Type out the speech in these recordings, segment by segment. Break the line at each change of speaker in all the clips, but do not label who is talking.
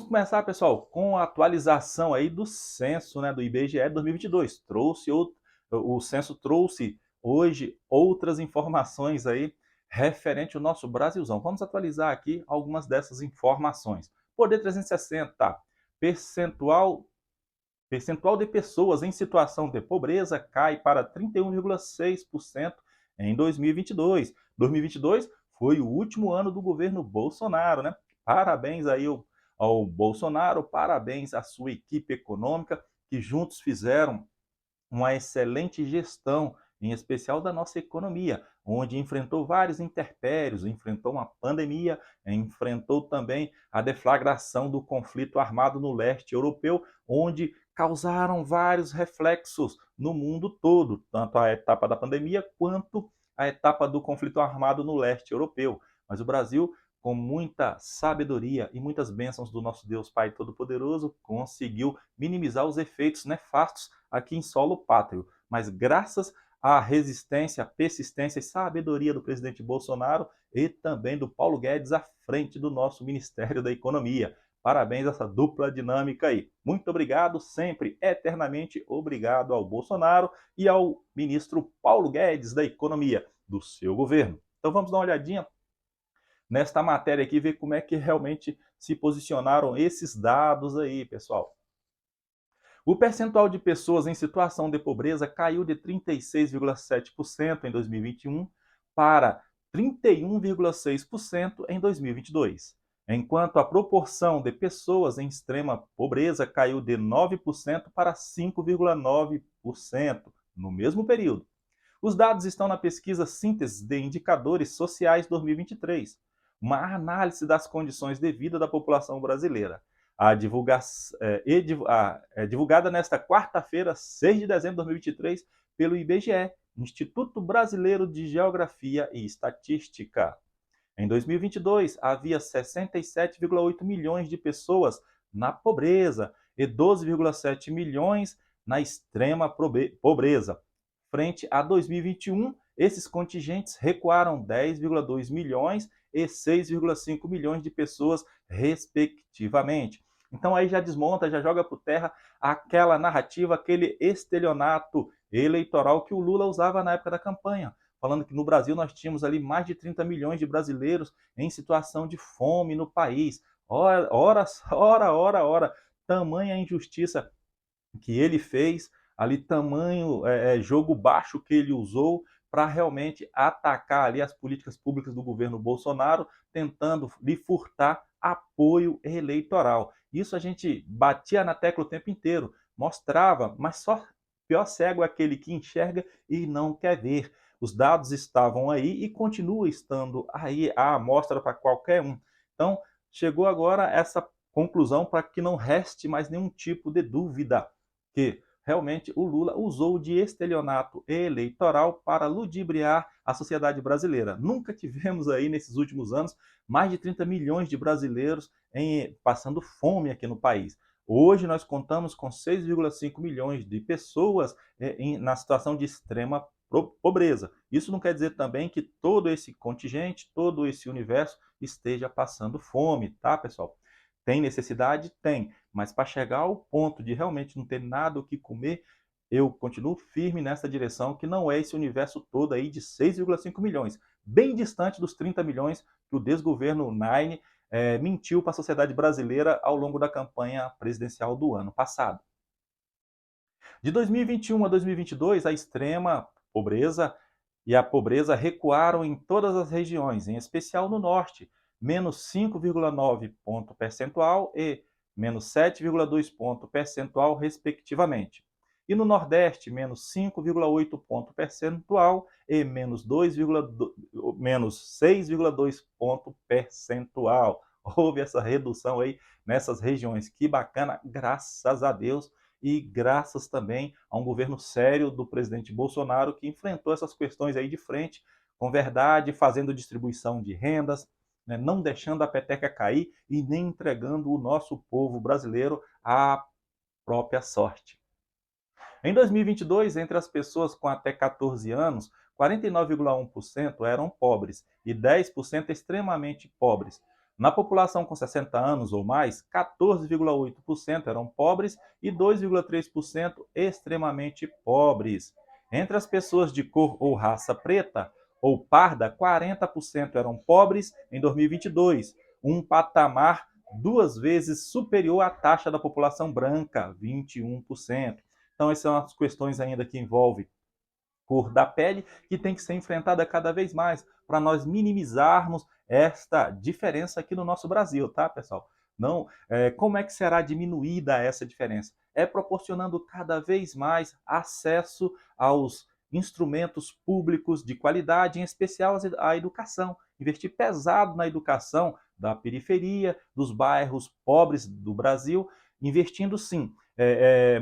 começar, pessoal, com a atualização aí do censo, né, do IBGE de 2022. O censo trouxe hoje outras informações aí referente ao nosso Brasilzão. Vamos atualizar aqui algumas dessas informações. Poder 360, percentual de pessoas em situação de pobreza cai para 31,6% em 2022. 2022 foi o último ano do governo Bolsonaro, né? Parabéns aí ao Bolsonaro, parabéns à sua equipe econômica, que juntos fizeram uma excelente gestão, em especial da nossa economia, onde enfrentou vários intempéries, enfrentou uma pandemia, enfrentou também a deflagração do conflito armado no leste europeu, onde causaram vários reflexos no mundo todo, tanto a etapa da pandemia quanto a etapa do conflito armado no leste europeu. Mas o Brasil, com muita sabedoria e muitas bênçãos do nosso Deus Pai Todo-Poderoso, conseguiu minimizar os efeitos nefastos aqui em solo pátrio. Mas graças à resistência, persistência e sabedoria do presidente Bolsonaro e também do Paulo Guedes à frente do nosso Ministério da Economia. Parabéns a essa dupla dinâmica aí. Muito obrigado, sempre, eternamente obrigado ao Bolsonaro e ao ministro Paulo Guedes da Economia do seu governo. Então vamos dar uma olhadinha nesta matéria aqui, ver como é que realmente se posicionaram esses dados aí, pessoal. O percentual de pessoas em situação de pobreza caiu de 36,7% em 2021 para 31,6% em 2022, enquanto a proporção de pessoas em extrema pobreza caiu de 9% para 5,9% no mesmo período. Os dados estão na pesquisa Síntese de Indicadores Sociais 2023, uma análise das condições de vida da população brasileira. Divulgada nesta quarta-feira, 6 de dezembro de 2023, pelo IBGE, Instituto Brasileiro de Geografia e Estatística. Em 2022, havia 67,8 milhões de pessoas na pobreza e 12,7 milhões na extrema pobreza. Frente a 2021, esses contingentes recuaram 10,2 milhões e 6,5 milhões de pessoas, respectivamente. Então aí já desmonta, já joga por terra aquela narrativa, aquele estelionato eleitoral que o Lula usava na época da campanha, falando que no Brasil nós tínhamos ali mais de 30 milhões de brasileiros em situação de fome no país. Ora, tamanha injustiça que ele fez, ali tamanho jogo baixo que ele usou para realmente atacar ali as políticas públicas do governo Bolsonaro, tentando lhe furtar apoio eleitoral. Isso a gente batia na tecla o tempo inteiro, mostrava, mas só pior cego é aquele que enxerga e não quer ver. Os dados estavam aí e continuam estando aí à amostra para qualquer um. Então, chegou agora essa conclusão para que não reste mais nenhum tipo de dúvida que realmente o Lula usou de estelionato eleitoral para ludibriar a sociedade brasileira. Nunca tivemos aí, nesses últimos anos, mais de 30 milhões de brasileiros passando fome aqui no país. Hoje nós contamos com 6,5 milhões de pessoas na situação de extrema pobreza. Isso não quer dizer também que todo esse contingente, todo esse universo esteja passando fome, tá, pessoal? Tem necessidade? Tem. Mas para chegar ao ponto de realmente não ter nada o que comer, eu continuo firme nessa direção, que não é esse universo todo aí de 6,5 milhões, bem distante dos 30 milhões que o desgoverno Nine mentiu para a sociedade brasileira ao longo da campanha presidencial do ano passado. De 2021 a 2022, a extrema pobreza e a pobreza recuaram em todas as regiões, em especial no norte, menos 5,9 ponto percentual e menos 7,2 ponto percentual, respectivamente. E no Nordeste, menos 5,8 ponto percentual e menos 6,2 ponto percentual. Houve essa redução aí nessas regiões. Que bacana, graças a Deus, e graças também a um governo sério do presidente Bolsonaro, que enfrentou essas questões aí de frente, com verdade, fazendo distribuição de rendas, né, não deixando a peteca cair e nem entregando o nosso povo brasileiro à própria sorte. Em 2022, entre as pessoas com até 14 anos, 49,1% eram pobres e 10% extremamente pobres. Na população com 60 anos ou mais, 14,8% eram pobres e 2,3% extremamente pobres. Entre as pessoas de cor ou raça preta ou parda, 40% eram pobres em 2022, um patamar 2 vezes superior à taxa da população branca, 21%. Então, essas são as questões ainda que envolvem cor da pele, que tem que ser enfrentada cada vez mais para nós minimizarmos esta diferença aqui no nosso Brasil, tá, pessoal? Não, como é que será diminuída essa diferença? É proporcionando cada vez mais acesso aos instrumentos públicos de qualidade, em especial à educação. Investir pesado na educação da periferia, dos bairros pobres do Brasil, investindo sim,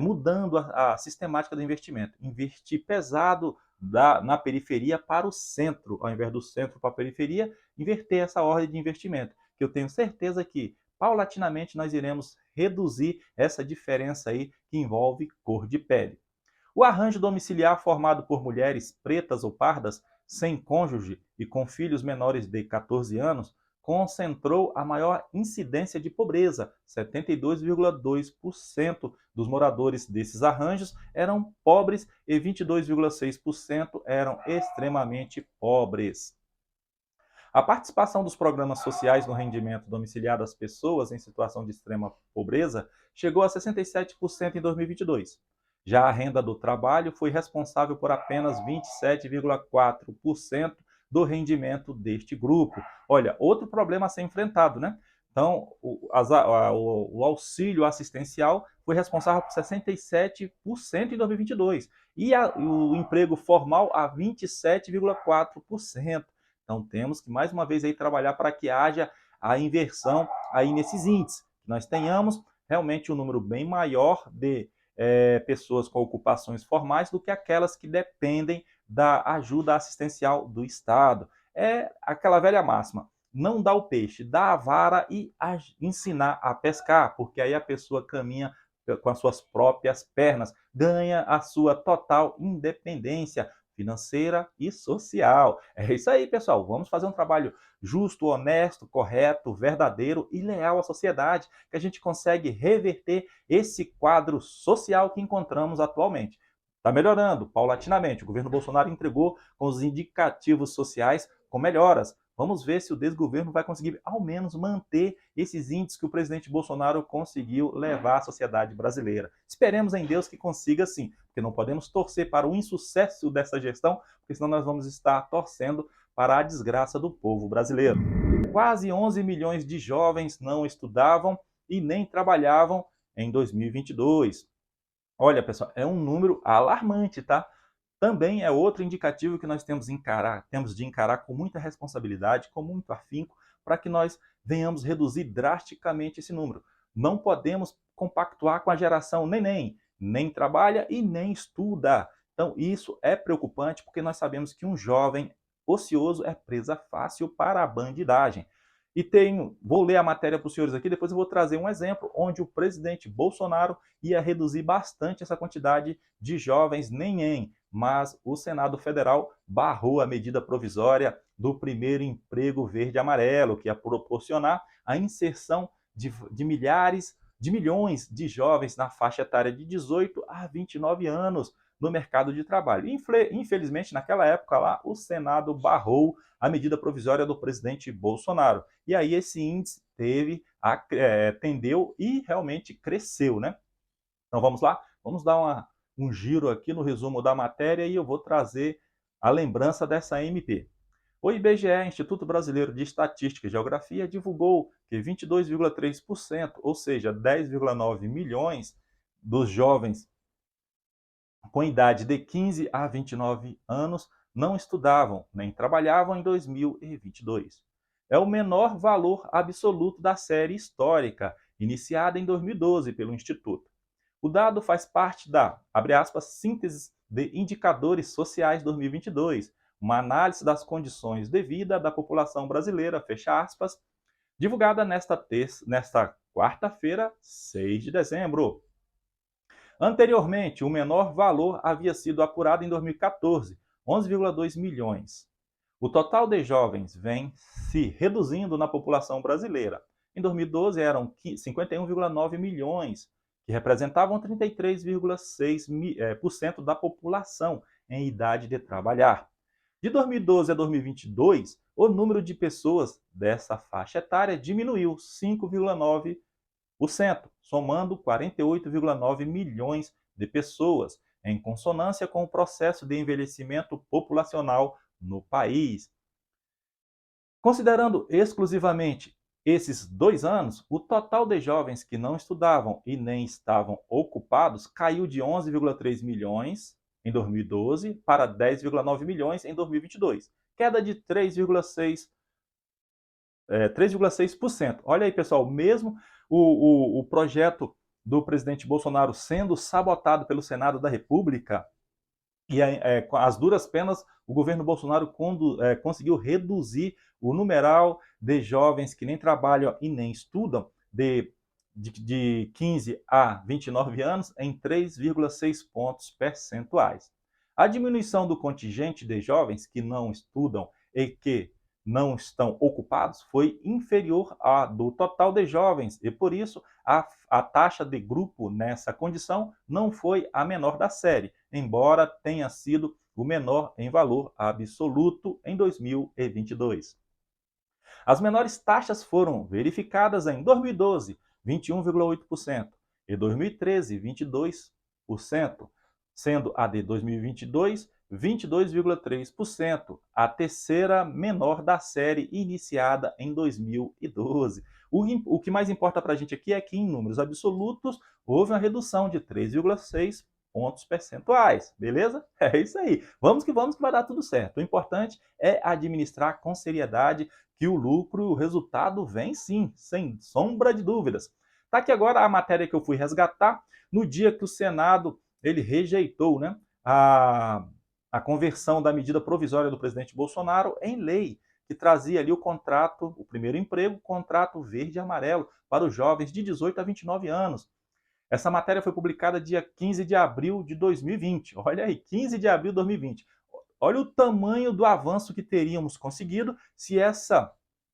mudando a sistemática do investimento. Investir pesado na periferia para o centro, ao invés do centro para a periferia, inverter essa ordem de investimento, que eu tenho certeza que, paulatinamente, nós iremos reduzir essa diferença aí que envolve cor de pele. O arranjo domiciliar formado por mulheres pretas ou pardas, sem cônjuge e com filhos menores de 14 anos, concentrou a maior incidência de pobreza. 72,2% dos moradores desses arranjos eram pobres e 22,6% eram extremamente pobres. A participação dos programas sociais no rendimento domiciliar das pessoas em situação de extrema pobreza chegou a 67% em 2022. Já a renda do trabalho foi responsável por apenas 27,4% do rendimento deste grupo. Olha, outro problema a ser enfrentado, né? Então, o auxílio assistencial foi responsável por 67% em 2022 e o emprego formal a 27,4%. Então temos que mais uma vez aí trabalhar para que haja a inversão aí nesses índices, que nós tenhamos realmente um número bem maior de pessoas com ocupações formais do que aquelas que dependem da ajuda assistencial do Estado. É aquela velha máxima, não dá o peixe, dá a vara e ensinar a pescar, porque aí a pessoa caminha com as suas próprias pernas, ganha a sua total independência financeira e social. É isso aí, pessoal. Vamos fazer um trabalho justo, honesto, correto, verdadeiro e leal à sociedade, que a gente consegue reverter esse quadro social que encontramos atualmente. Está melhorando paulatinamente. O governo Bolsonaro entregou com os indicativos sociais com melhoras. Vamos ver se o desgoverno vai conseguir, ao menos, manter esses índices que o presidente Bolsonaro conseguiu levar à sociedade brasileira. Esperemos em Deus que consiga sim, porque não podemos torcer para o insucesso dessa gestão, porque senão nós vamos estar torcendo para a desgraça do povo brasileiro. Quase 11 milhões de jovens não estudavam e nem trabalhavam em 2022. Olha, pessoal, é um número alarmante, tá? Também é outro indicativo que nós temos de encarar com muita responsabilidade, com muito afinco, para que nós venhamos reduzir drasticamente esse número. Não podemos compactuar com a geração nem trabalha e nem estuda. Então, isso é preocupante porque nós sabemos que um jovem ocioso é presa fácil para a bandidagem. Vou ler a matéria para os senhores aqui, depois eu vou trazer um exemplo onde o presidente Bolsonaro ia reduzir bastante essa quantidade de jovens mas o Senado Federal barrou a medida provisória do primeiro emprego verde-amarelo, que ia proporcionar a inserção de milhões de jovens na faixa etária de 18 a 29 anos no mercado de trabalho. Infelizmente, naquela época lá, o Senado barrou a medida provisória do presidente Bolsonaro. E aí esse índice tendeu e realmente cresceu, né? Então vamos lá? Vamos dar um giro aqui no resumo da matéria e eu vou trazer a lembrança dessa MP. O IBGE, Instituto Brasileiro de Estatística e Geografia, divulgou que 22,3%, ou seja, 10,9 milhões dos jovens com idade de 15 a 29 anos não estudavam nem trabalhavam em 2022. É o menor valor absoluto da série histórica, iniciada em 2012 pelo Instituto. O dado faz parte da, abre aspas, síntese de indicadores sociais 2022, uma análise das condições de vida da população brasileira, fecha aspas, divulgada nesta quarta-feira, 6 de dezembro. Anteriormente, o menor valor havia sido apurado em 2014, 11,2 milhões. O total de jovens vem se reduzindo na população brasileira. Em 2012 eram 51,9 milhões, que representavam 33,6% da população em idade de trabalhar. De 2012 a 2022, o número de pessoas dessa faixa etária diminuiu 5,9%, somando 48,9 milhões de pessoas, em consonância com o processo de envelhecimento populacional no país. Considerando exclusivamente esses 2 anos, o total de jovens que não estudavam e nem estavam ocupados caiu de 11,3 milhões em 2012 para 10,9 milhões em 2022, queda de 3,6%. Olha aí, pessoal, mesmo o projeto do presidente Bolsonaro sendo sabotado pelo Senado da República, e com as duras penas, o governo Bolsonaro conseguiu reduzir o numeral de jovens que nem trabalham e nem estudam de 15 a 29 anos em 3,6 pontos percentuais. A diminuição do contingente de jovens que não estudam e que não estão ocupados foi inferior à do total de jovens e, por isso, a taxa de grupo nessa condição não foi a menor da série, embora tenha sido o menor em valor absoluto em 2022. As menores taxas foram verificadas em 2012, 21,8%, e 2013, 22%, sendo a de 2022, 22,3%, a terceira menor da série iniciada em 2012. O que mais importa para a gente aqui é que, em números absolutos, houve uma redução de 3,6 pontos percentuais, beleza? É isso aí. Vamos que vai dar tudo certo. O importante é administrar com seriedade, que o lucro e o resultado vem sim, sem sombra de dúvidas. Tá aqui agora a matéria que eu fui resgatar no dia que o Senado ele rejeitou, né, a conversão da medida provisória do presidente Bolsonaro em lei, que trazia ali o contrato, o primeiro emprego, contrato verde e amarelo para os jovens de 18 a 29 anos. Essa matéria foi publicada dia 15 de abril de 2020. Olha aí, 15 de abril de 2020. Olha o tamanho do avanço que teríamos conseguido se essa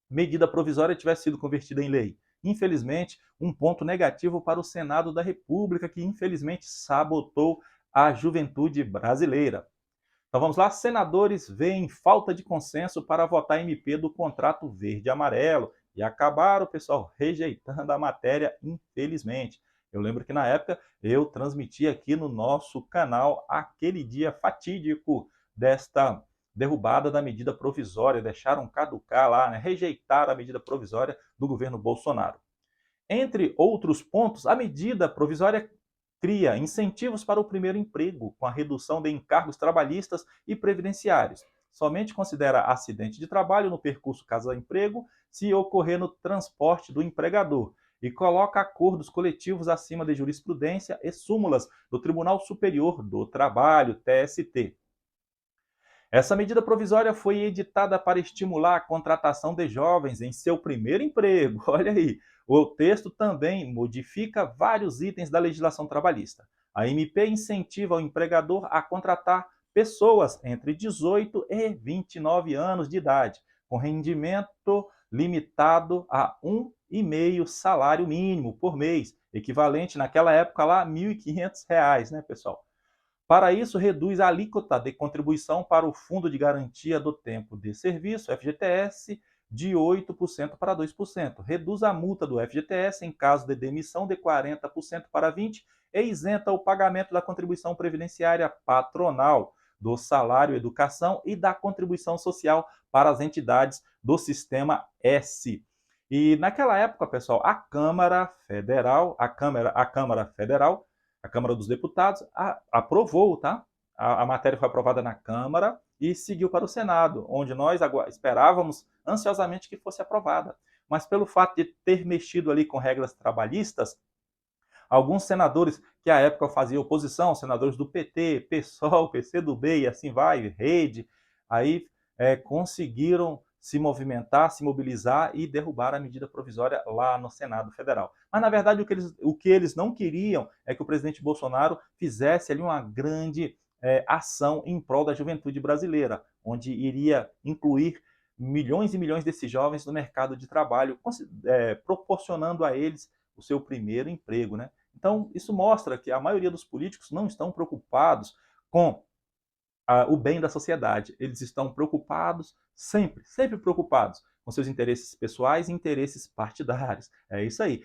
medida provisória tivesse sido convertida em lei. Infelizmente, um ponto negativo para o Senado da República, que infelizmente sabotou a juventude brasileira. Então vamos lá, senadores veem falta de consenso para votar MP do contrato verde e amarelo e acabaram, pessoal, rejeitando a matéria, infelizmente. Eu lembro que na época eu transmiti aqui no nosso canal aquele dia fatídico desta derrubada da medida provisória, deixaram caducar lá, né, rejeitaram a medida provisória do governo Bolsonaro. Entre outros pontos, a medida provisória cria incentivos para o primeiro emprego, com a redução de encargos trabalhistas e previdenciários. Somente considera acidente de trabalho no percurso casa-emprego se ocorrer no transporte do empregador e coloca acordos coletivos acima de jurisprudência e súmulas do Tribunal Superior do Trabalho, TST. Essa medida provisória foi editada para estimular a contratação de jovens em seu primeiro emprego. Olha aí. O texto também modifica vários itens da legislação trabalhista. A MP incentiva o empregador a contratar pessoas entre 18 e 29 anos de idade, com rendimento limitado a 1,5 salário mínimo por mês, equivalente naquela época lá a R$ 1.500, né, pessoal? Para isso, reduz a alíquota de contribuição para o Fundo de Garantia do Tempo de Serviço, FGTS, de 8% para 2%. Reduz a multa do FGTS em caso de demissão de 40% para 20% e isenta o pagamento da contribuição previdenciária patronal, do salário educação e da contribuição social para as entidades do Sistema S. E naquela época, pessoal, a Câmara Federal, a Câmara dos Deputados aprovou, tá? A matéria foi aprovada na Câmara e seguiu para o Senado, onde nós esperávamos ansiosamente que fosse aprovada. Mas pelo fato de ter mexido ali com regras trabalhistas, alguns senadores que à época faziam oposição, senadores do PT, PSOL, PCdoB e assim vai, Rede, aí conseguiram se movimentar, se mobilizar e derrubar a medida provisória lá no Senado Federal. Mas, na verdade, o que eles não queriam é que o presidente Bolsonaro fizesse ali uma grande ação em prol da juventude brasileira, onde iria incluir milhões e milhões desses jovens no mercado de trabalho, proporcionando a eles o seu primeiro emprego, né? Então, isso mostra que a maioria dos políticos não estão preocupados com o bem da sociedade. Eles estão preocupados, sempre preocupados com seus interesses pessoais e interesses partidários. É isso aí.